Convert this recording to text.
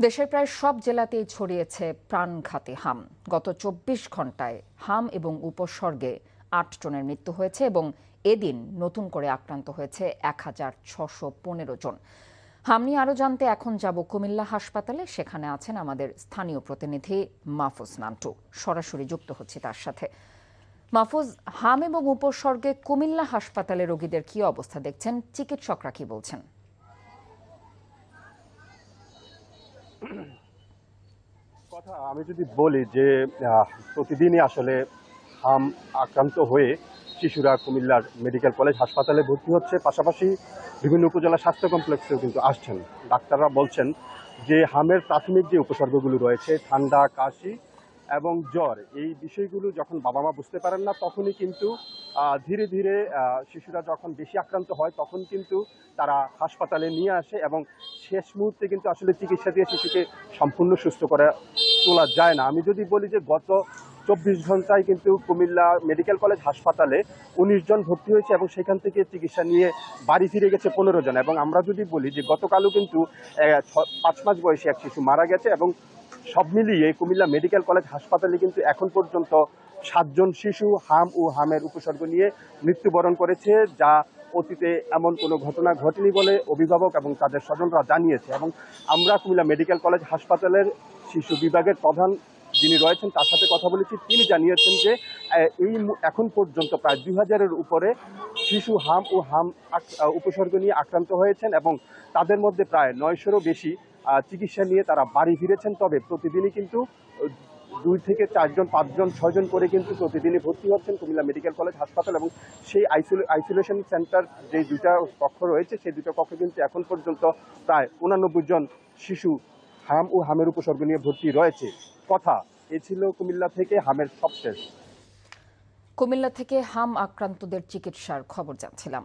দেশের প্রায় সব জেলাতেই ছড়িয়েছে প্রাণঘাতী হাম। গত ২৪ ঘন্টায় হাম এবং উপসর্গে ৮ জনের মৃত্যু হয়েছে এবং এদিন নতুন করে আক্রান্ত হয়েছে ১,৬১৫ জন। হাম নিয়ে আরও জানতে এখন যাব কুমিল্লা হাসপাতালে। সেখানে আছেন আমাদের স্থানীয় প্রতিনিধি মাহফুজ নান্টু। সরাসরি যুক্ত হচ্ছে তার সাথে। মাহফুজ, হাম এবং উপসর্গে কুমিল্লা হাসপাতালে রোগীদের কি অবস্থা দেখছেন? চিকিৎসকরা কি বলছেন? কথা আমি যদি বলি যে প্রতিদিনই আসলে হাম আক্রান্ত হয়ে শিশুরা কুমিল্লার মেডিকেল কলেজ হাসপাতালে ভর্তি হচ্ছে, পাশাপাশি বিভিন্ন উপজেলা স্বাস্থ্য কমপ্লেক্সেও কিন্তু আসছেন। ডাক্তাররা বলছেন যে হামের প্রাথমিক যে উপসর্গগুলো রয়েছে, ঠান্ডা, কাশি এবং জ্বর, এই বিষয়গুলো যখন বাবা মা বুঝতে পারেন না তখনই কিন্তু ধীরে ধীরে শিশুরা যখন বেশি আক্রান্ত হয় তখন কিন্তু তারা হাসপাতালে নিয়ে আসে এবং শেষ মুহূর্তে কিন্তু আসলে চিকিৎসা দিয়ে শিশুকে সম্পূর্ণ সুস্থ করে তোলা যায় না। আমি যদি বলি যে গত ২৪ ঘন্টায় কিন্তু কুমিল্লা মেডিকেল কলেজ হাসপাতালে ১৯ জন ভর্তি হয়েছে এবং সেখান থেকে চিকিৎসা নিয়ে বাড়ি ফিরে গেছে ১৫ জন। এবং আমরা যদি বলি যে গতকালও কিন্তু ৫ মাস বয়সী এক শিশু মারা গেছে এবং সব মিলিয়ে কুমিল্লা মেডিকেল কলেজ হাসপাতালে কিন্তু এখন পর্যন্ত ৭ জন শিশু হাম ও হামের উপসর্গ নিয়ে মৃত্যুবরণ করেছে, যা অতীতে এমন কোনো ঘটনা ঘটেনি বলে অভিভাবক এবং তাদের স্বজনরা জানিয়েছে। এবং আমরা কুমিল্লা মেডিকেল কলেজ হাসপাতালের শিশু বিভাগের প্রধান যিনি রয়েছেন তার সাথে কথা বলেছি। তিনি জানিয়েছেন যে এখন পর্যন্ত প্রায় ২,০০০-এর উপরে শিশু হাম ও হাম উপসর্গ নিয়ে আক্রান্ত হয়েছেন এবং তাদের মধ্যে প্রায় ৯০০-রও বেশি চিকিৎসা নিয়ে তারা বাড়ি ফিরেছেন। তবে প্রতিদিনই কিন্তু ২ থেকে ৪ জন, ৫ জন, ৬ জন করে কিন্তু প্রতিদিনই ভর্তি হচ্ছেন কুমিল্লা মেডিকেল কলেজ হাসপাতাল। এবং সেই আইসোলেশন সেন্টার যে ২টা কক্ষ রয়েছে, সেই ২টা কক্ষে কিন্তু এখন পর্যন্ত প্রায় ৮৯ জন শিশু হাম ও হামের উপসর্গ নিয়ে ভর্তি রয়েছে। কথা এ ছিল কুমিল্লা থেকে হামের সবশেষ। কুমিল্লা থেকে হাম আক্রান্তদের চিকিৎসার খবর জানছিলাম।